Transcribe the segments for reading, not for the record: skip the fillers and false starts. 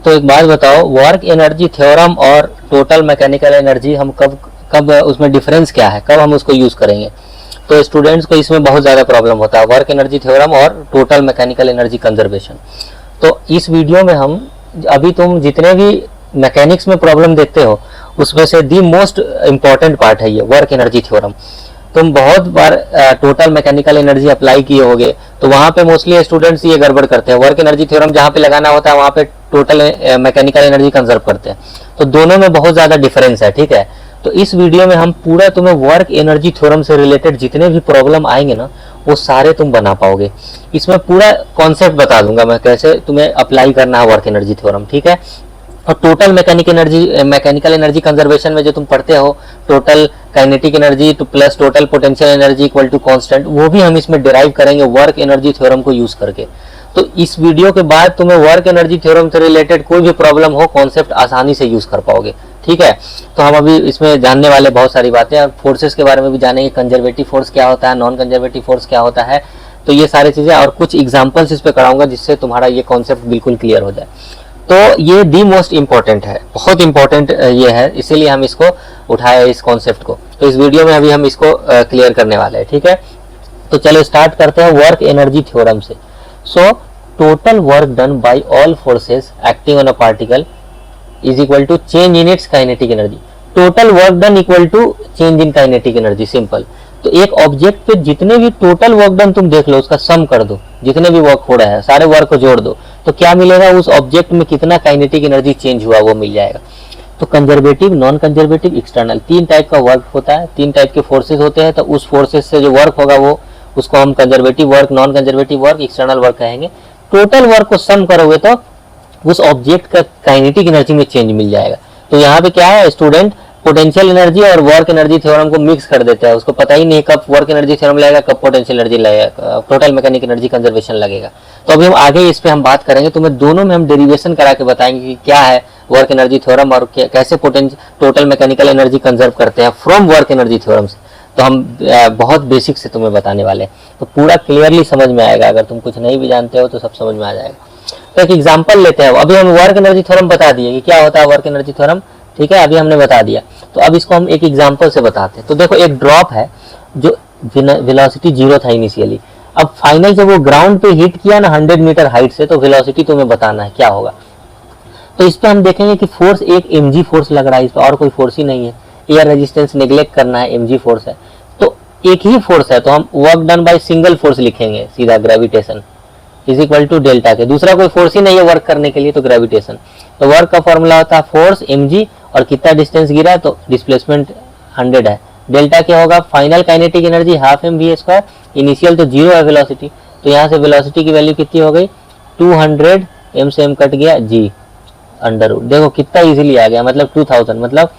तो एक बात बताओ, वर्क एनर्जी थ्योरम और टोटल मैकेनिकल एनर्जी हम कब कब उसमें डिफरेंस क्या है, कब हम उसको यूज करेंगे? तो स्टूडेंट्स को इसमें बहुत ज़्यादा प्रॉब्लम होता है, वर्क एनर्जी थ्योरम और टोटल मैकेनिकल एनर्जी कंजर्वेशन। तो इस वीडियो में हम अभी तुम जितने भी मैकेनिक्स में प्रॉब्लम देखते हो उसमें से दी मोस्ट इम्पॉर्टेंट पार्ट है ये वर्क एनर्जी थ्योरम। तुम बहुत बार टोटल मैकेनिकल एनर्जी अप्लाई किए होगे, तो वहाँ पे मोस्टली स्टूडेंट्स ये गड़बड़ करते हैं, वर्क एनर्जी थ्योरम जहाँ पे लगाना होता है वहाँ पे टोटल मैकेनिकल एनर्जी कंजर्व करते हैं। तो दोनों में बहुत ज़्यादा डिफरेंस है, ठीक है। तो इस वीडियो में हम पूरा तुम्हें वर्क एनर्जी थ्योरम से रिलेटेड जितने भी प्रॉब्लम आएंगे ना वो सारे तुम बना पाओगे। इसमें पूरा कॉन्सेप्ट बता दूंगा मैं कैसे तुम्हें अप्लाई करना है वर्क एनर्जी थ्योरम, ठीक है। और टोटल मैकेनिकल एनर्जी कंजर्वेशन में जो तुम पढ़ते हो, total kinetic energy too plus total potential energy equal to constant, वो भी हम इसमें डिराइव करेंगे वर्क एनर्जी थ्योरम को यूज करके। तो इस वीडियो के बाद तुम्हें वर्क एनर्जी थ्योरम से रिलेटेड कोई भी प्रॉब्लम हो, कॉन्सेप्ट आसानी से यूज कर पाओगे, ठीक है। तो हम अभी इसमें जानने वाले बहुत सारी बातें, और फोर्सेस के बारे में भी जानेंगे, कंजर्वेटिव फोर्स क्या होता है, नॉन कंजर्वेटिव फोर्स क्या होता है, तो ये सारी चीजें और कुछ एग्जाम्पल्स इस पे कराऊंगा जिससे तुम्हारा ये कॉन्सेप्ट बिल्कुल क्लियर हो जाए। तो ये दी मोस्ट इम्पोर्टेंट है, बहुत इंपॉर्टेंट ये है, इसीलिए हम इसको उठाए इस कॉन्सेप्ट को। तो इस वीडियो में अभी हम इसको क्लियर करने वाले हैं, ठीक है। तो चलो स्टार्ट करते हैं वर्क एनर्जी थ्योरम से। So total work done by all forces acting on a particle is equal to change in its kinetic energy. Total work done equal to change in kinetic energy, simple. तो एक object पे जितने भी total work done तुम देख लो उसका सम कर दो, जितने भी वर्क हो रहा है सारे वर्क को जोड़ दो, तो क्या मिलेगा, उस ऑब्जेक्ट में कितना काइनेटिक एनर्जी चेंज हुआ वो मिल जाएगा। तो कंजर्वेटिव, नॉन कंजर्वेटिव, एक्सटर्नल, तीन टाइप का वर्क होता है, तीन टाइप के फोर्सेस होते हैं। तो उस फोर्सेस से जो वर्क होगा वो उसको हम conservative work, non conservative work, external work कहेंगे। टोटल वर्क को सम करोगे तो उस ऑब्जेक्ट का काइनेटिक एनर्जी में चेंज मिल जाएगा। तो यहाँ पे क्या है, स्टूडेंट पोटेंशियल एनर्जी और वर्क एनर्जी थ्योरम को मिक्स कर देता है, उसको पता ही नहीं कब वर्क एनर्जी थ्योरम लगेगा, कब पोटेंशियल एनर्जी लगेगा, टोटल मैकेनिक एनर्जी कंजर्वेशन लगेगा। तो अभी हम आगे इस पे हम बात करेंगे, तो मैं दोनों में हम डेरिवेशन करा के बताएंगे कि क्या है वर्क एनर्जी थ्योरम और कैसे टोटल मैकेनिकल एनर्जी कंजर्व करते हैं फ्रॉम वर्क एनर्जी थ्योरम से। तो हम बहुत बेसिक से तुम्हें बताने वाले हैं, तो पूरा क्लियरली समझ में आएगा। अगर तुम कुछ नहीं भी जानते हो तो सब समझ में आ जाएगा। तो एक एग्जांपल लेते हैं। अभी हम वर्क एनर्जी थ्योरम बता दिए कि क्या होता है वर्क एनर्जी थ्योरम, ठीक है, अभी हमने बता दिया। तो अब इसको हम एक एग्जांपल से बताते हैं। तो देखो एक ड्रॉप है जो वेलोसिटी 0 था इनिशियली, अब फाइनल जब वो ग्राउंड पे हिट किया ना 100 मीटर हाइट से, तो वेलोसिटी तुम्हें बताना है क्या होगा। तो इस पे हम देखेंगे कि फोर्स एक mg फोर्स लग रहा है, इस पे और कोई फोर्स ही नहीं है, एयर रेजिस्टेंस नेग्लेक्ट करना है, mg फोर्स है, तो एक ही फोर्स है, तो हम work done by single force लिखेंगे सीधा, gravitation is equal to delta K. दूसरा कोई फोर्स ही नहीं है वर्क करने के लिए, तो ग्रेविटेशन। तो वर्क का फॉर्मूला होता है फोर्स mg और कितना डिस्टेंस गिरा, तो डिस्प्लेसमेंट 100 है। डेल्टा क्या होगा, final kinetic energy half mv², initial तो 0 है वेलोसिटी, तो यहाँ से वेलोसिटी की वैल्यू कितनी हो गई 200, m से m कट गया g अंडर रूट। देखो कितना इजीली आ गया, मतलब 2000, मतलब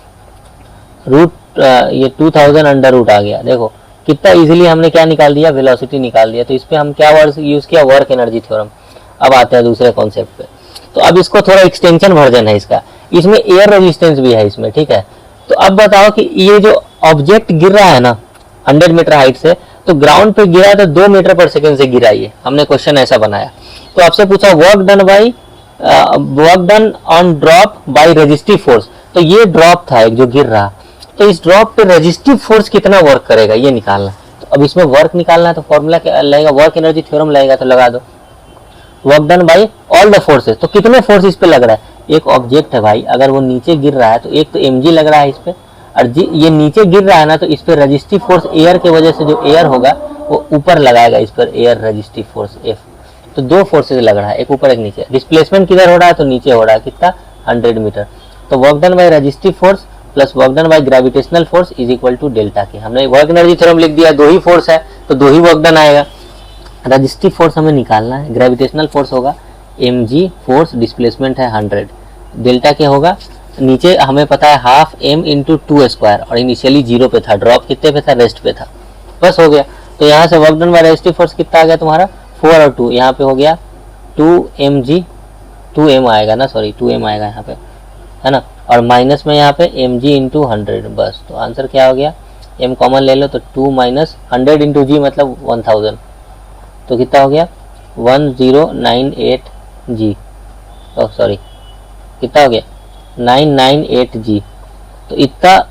रूट ये 2000 अंडर रूट आ गया। देखो कितना इजीली हमने क्या निकाल दिया, वेलोसिटी निकाल दिया। तो इस पे हम क्या वर्ड यूज किया, वर्क एनर्जी थ्योरम। अब आते हैं दूसरे कॉन्सेप्ट पे। तो अब इसको थोड़ा एक्सटेंशन वर्जन है इसका, इसमें एयर रेजिस्टेंस भी है इसमें, ठीक है। तो अब बताओ कि ये जो ऑब्जेक्ट गिर रहा है ना 100 मीटर हाइट से, तो ग्राउंड पे गिरा तो 2 मीटर पर सेकेंड से गिरा, ये हमने क्वेश्चन ऐसा बनाया। तो आपसे पूछा work done on drop by resistive force, तो ये ड्रॉप था एक जो गिर रहा, तो इस ड्रॉप पे रेजिस्टिव फोर्स कितना वर्क करेगा ये निकालना। तो अब इसमें वर्क निकालना है, तो फॉर्मूला क्या लगेगा, वर्क एनर्जी थ्योरम लगेगा, तो लगा दो work done by all the forces. तो कितने फोर्स इस पे लग रहा है, एक ऑब्जेक्ट है भाई, अगर वो नीचे गिर रहा है तो एक तो mg लग रहा है इस पे, और ये नीचे गिर रहा है ना, तो इस पे रेजिस्टिव फोर्स एयर के वजह से जो एयर होगा वो ऊपर लगाएगा इस पर, एयर रेजिस्टिव फोर्स F। तो दो फोर्सेज लग रहा है, एक ऊपर एक नीचे। डिस्प्लेसमेंट किधर हो रहा है, तो नीचे हो रहा है, कितना 100 मीटर। तो work done by resistive force plus work done by gravitational force is equal to delta K. हमने वर्क एनर्जी थ्योरम लिख दिया, दो ही फोर्स है तो दो ही वर्क डन आएगा। रेजिस्टिव फोर्स हमें निकालना है, ग्रेविटेशनल फोर्स होगा mg फोर्स, डिस्प्लेसमेंट है 100, डेल्टा क्या होगा, नीचे हमें पता है हाफ m इंटू 2² और इनिशियली 0 पे था, ड्रॉप कितने पे था, रेस्ट पे था, बस हो गया। तो यहाँ से work done by resistive force कितना आ गया तुम्हारा 4 और 2, यहाँ पे हो गया 2 m आएगा ना, सॉरी 2m आएगा यहाँ पे, है ना, और माइनस में यहाँ पे mg इंटू 100, बस। तो आंसर क्या हो गया, m कॉमन ले लो तो 2 माइनस 100 इंटू g मतलब 1000, तो कितना हो गया 1098 g, सॉरी कितना हो गया 998 G। तो इतना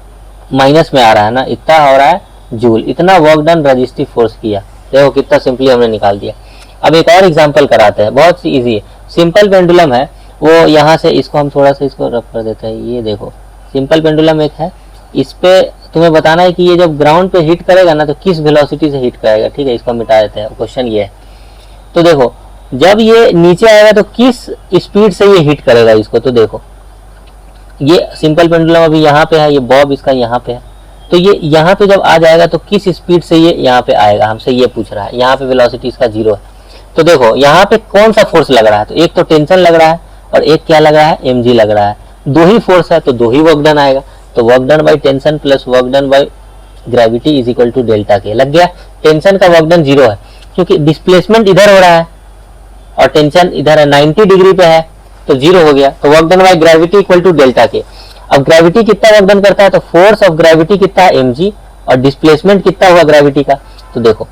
माइनस में आ रहा है ना, इतना हो रहा है जूल, इतना वर्क डन रजिस्टिव फोर्स किया। देखो कितना सिंपली हमने निकाल दिया। अब एक और एग्जांपल कराते हैं, बहुत सी इजी है। सिंपल पेंडुलम है, वो यहाँ से इसको हम थोड़ा सा इसको रफ कर देते हैं। ये देखो सिंपल पेंडुलम एक है, इस पे तुम्हें बताना है कि ये जब ग्राउंड पे हिट करेगा ना तो किस वेलोसिटी से हिट करेगा। ठीक है, इसको मिटा देते हैं, क्वेश्चन ये है। तो देखो जब ये नीचे आएगा तो किस स्पीड से ये हिट करेगा इसको। तो देखो ये सिंपल पेंडुलम अभी यहाँ पे है, ये बॉब इसका यहाँ पे है, तो ये यहाँ पे जब आ जाएगा तो किस स्पीड से ये यहाँ पे आएगा, हमसे ये पूछ रहा है। यहाँ पे वेलोसिटी इसका 0 है। तो देखो यहाँ पे कौन सा फोर्स लग रहा है, तो एक तो टेंशन लग रहा है और एक क्या लग रहा है, mg लग रहा है। दो ही फोर्स है तो दो ही वर्क डन आएगा। तो work done by tension plus work done by gravity is equal to delta K. लग गया, टेंशन का वर्क डन 0 है क्योंकि डिस्प्लेसमेंट इधर हो रहा है और टेंशन इधर है 90 डिग्री पे है, तो 0 हो गया। तो work done by gravity equal to delta K. अब ग्रेविटी कितना वर्क डन करता है, तो फोर्स ऑफ ग्रेविटी कितना है mg और डिस्प्लेसमेंट कितना हुआ ग्रेविटी का। तो देखो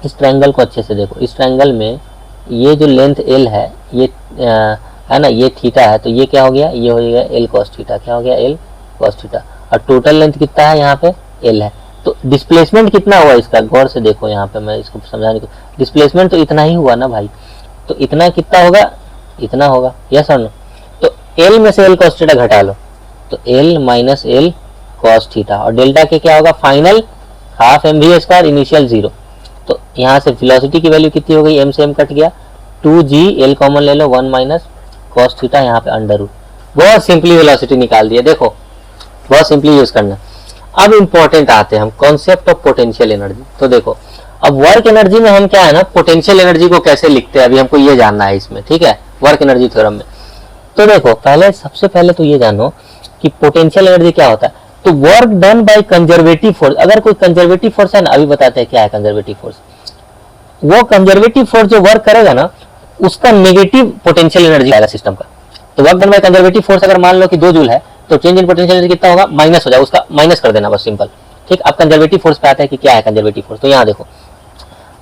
इस ट्रायंगल को अच्छे से देखो, इस ट्रायंगल में ये जो लेंथ l है ये है ना, ये थीटा है, तो ये क्या हो गया, ये हो गया l cos थीटा। क्या हो गया, l cos थीटा। और टोटल लेंथ कितना है यहाँ पे, l है। तो डिस्प्लेसमेंट कितना हुआ इसका, गौर से देखो यहाँ पे, मैं इसको समझाने को, डिस्प्लेसमेंट तो इतना ही हुआ ना भाई, तो इतना कितना होगा, इतना होगा, यस और नो। तो l में से l cos थीटा घटा लो, तो l minus l cos theta, और डेल्टा के क्या होगा, final half mv square initial 0। तो यहाँ से वेलोसिटी की वैल्यू कितनी हो गई, m से m कट गया, 2g, l कॉमन ले लो, 1 माइनस cos थीटा, यहाँ पे अंडर रूट। बहुत सिंपली वेलोसिटी निकाल दिया, देखो बहुत सिंपली यूज करना। अब इंपॉर्टेंट आते हैं हम कॉन्सेप्ट ऑफ पोटेंशियल एनर्जी। तो देखो अब वर्क एनर्जी में हम क्या है ना, पोटेंशियल एनर्जी को कैसे लिखते हैं, अभी हमको ये जानना है इसमें। ठीक है, वर्क एनर्जी थ्योरम में। तो देखो पहले, सबसे पहले तो ये जानो कि पोटेंशियल एनर्जी क्या होता है। तो work done by conservative force, अगर कोई कंजर्वेटिव फोर्स है ना, अभी बताते हैं क्या है कंजर्वेटिव फोर्स। वो कंजर्वेटिव फोर्स जो वर्क करेगा ना, उसका नेगेटिव पोटेंशियल एनर्जी आएगा सिस्टम का। तो work done by conservative force अगर मान लो कि 2 जूल है, तो चेंज इन पोटेंशियल एनर्जी कितना होगा, माइनस हो जाएगा, उसका माइनस कर देना बस, सिंपल। ठीक, अब कंजर्वेटिव फोर्स पे आता है कि क्या है कंजर्वेटिव फोर्स। तो यहाँ देखो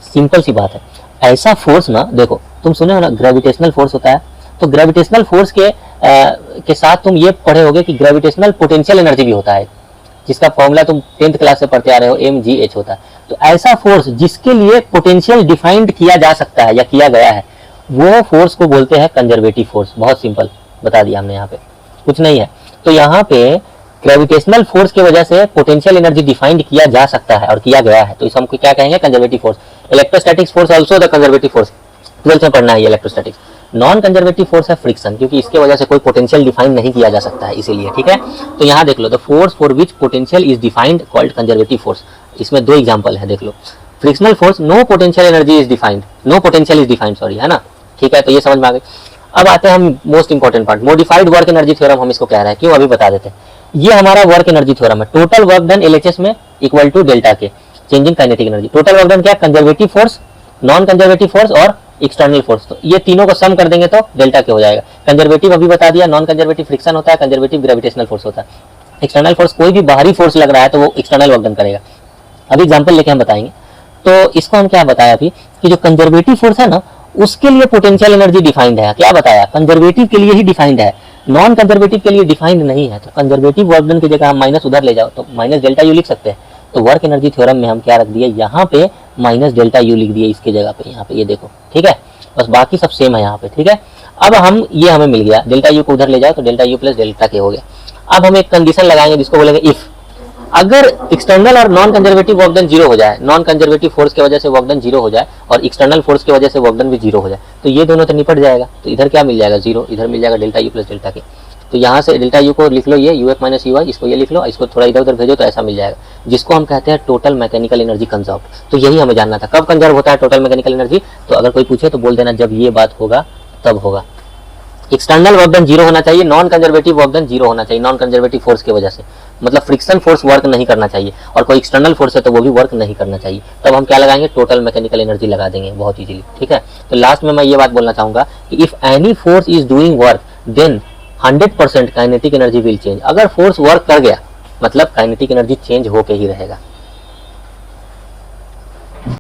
सिंपल सी बात है, ऐसा फोर्स ना, देखो तुम सुने हो ना ग्रेविटेशनल फोर्स होता है, तो ग्रेविटेशनल फोर्स के साथ तुम ये पढ़े होगे कि ग्रेविटेशनल पोटेंशियल एनर्जी भी होता है, जिसका फॉर्मूला तुम 10th क्लास से पढ़ते आ रहे हो, mgh होता है। तो ऐसा फोर्स जिसके लिए पोटेंशियल डिफाइंड किया जा सकता है या किया गया है, वो फोर्स को बोलते हैं कंजर्वेटिव फोर्स। बहुत सिंपल बता दिया हमने, यहाँ पे कुछ नहीं है। तो यहाँ पे ग्रेविटेशनल फोर्स की वजह से पोटेंशियल एनर्जी डिफाइंड किया जा सकता है और किया गया है, तो इस हमको क्या कहेंगे, conservative force. Electrostatics force also the conservative force, 12th में पढ़ना है ये इलेक्ट्रोस्टैटिक्स। नॉन कंजर्वेटिव फोर्स है फ्रिक्शन, क्योंकि इसके वजह से कोई पोटेंशियल डिफाइन नहीं किया जा सकता है, इसीलिए। ठीक है, तो यहाँ देख लो, the force for which potential is defined called conservative force. इसमें 2 एग्जांपल है, देख लो। Frictional force, no potential energy is defined, no potential is defined, sorry, है ना। ठीक है, तो ये समझ में आ गई। अब आते हैं हम most important part, modified work energy theorem हम इसको कह रहे हैं, क्यों, अभी बता देते हैं। ये हमारा वर्क एनर्जी थ्योरम है, टोटल वर्क डन LHS में इक्वल टू डेल्टा के, change in kinetic energy. Total work done क्या, conservative force, non conservative force और एक्सटर्नल फोर्स। तो ये तीनों को सम कर देंगे तो डेल्टा के हो जाएगा। कंजर्वेटिव अभी बता दिया, नॉन कंजर्वेटिव फ्रिक्शन होता है, कंजर्वेटिव ग्रेविटेशनल फोर्स होता है। एक्सटर्नल फोर्स कोई भी बाहरी फोर्स लग रहा है तो वो एक्सटर्नल वर्क डन करेगा। अभी एग्जांपल लेके हम बताएंगे। तो इसको हम क्या बताया अभी कि जो कंजर्वेटिव फोर्स है ना, उसके लिए पोटेंशियल एनर्जी डिफाइंड है। क्या बताया, कंजर्वेटिव के लिए ही डिफाइंड है, नॉन कंजर्वेटिव के लिए डिफाइंड नहीं है। तो कंजर्वेटिव वर्क डन की जगह हम माइनस उधर ले जाओ तो माइनस डेल्टा यू लिख सकते हैं। तो वर्क एनर्जी थ्योरम में हम क्या रख दिए, यहाँ पे माइनस डेल्टा यू लिख दिए इसके जगह पे, यहाँ पे ये देखो। ठीक है, बस बाकी सब सेम है यहाँ पे। ठीक है, अब हम ये हमें मिल गया, डेल्टा यू को उधर ले जाओ तो डेल्टा यू प्लस डेल्टा के हो गया। अब हम एक कंडीशन लगाएंगे जिसको बोलेंगे इफ, अगर एक्सटर्नल और नॉन कंजर्वेटिव वर्क डन 0 हो जाए, नॉन कंजर्वेटिव फोर्स की वजह से वर्क डन 0 हो जाए और एक्सटर्नल फोर्स की वजह से वर्क डन भी 0 हो जाए, तो ये दोनों तो निपट जाएगा। तो इधर क्या मिल जाएगा, 0, इधर मिल जाएगा डेल्टा यू प्लस डेल्टा के। तो यहाँ से डेल्टा यू को लिख लो, ये यूएफ माइनस यूआई, इसको ये लिख लो, इसको थोड़ा इधर उधर भेजो तो ऐसा मिल जाएगा, जिसको हम कहते हैं टोटल मैकेनिकल एनर्जी कंजर्व्ड। तो यही हमें जानना था, कब कंजर्व होता है टोटल मैकेनिकल एनर्जी। तो अगर कोई पूछे तो बोल देना जब ये बात होगा तब होगा। एक्सटर्नल वर्क डन 0 होना चाहिए, नॉन कंजर्वेटिव वर्क डन 0 होना चाहिए, नॉन कंजर्वेटिव फोर्स की वजह से, मतलब फ्रिक्शन फोर्स वर्क नहीं करना चाहिए, और कोई एक्सटर्नल फोर्स है तो वो भी वर्क नहीं करना चाहिए। तब हम क्या लगाएंगे, टोटल मैकेनिकल एनर्जी लगा देंगे बहुत इजीली। ठीक है, तो लास्ट में मैं ये बात बोलना चाहूंगा कि if any force is doing work then 100% kinetic energy will change. अगर फोर्स वर्क कर गया मतलब काइनेटिक एनर्जी चेंज होके ही रहेगा।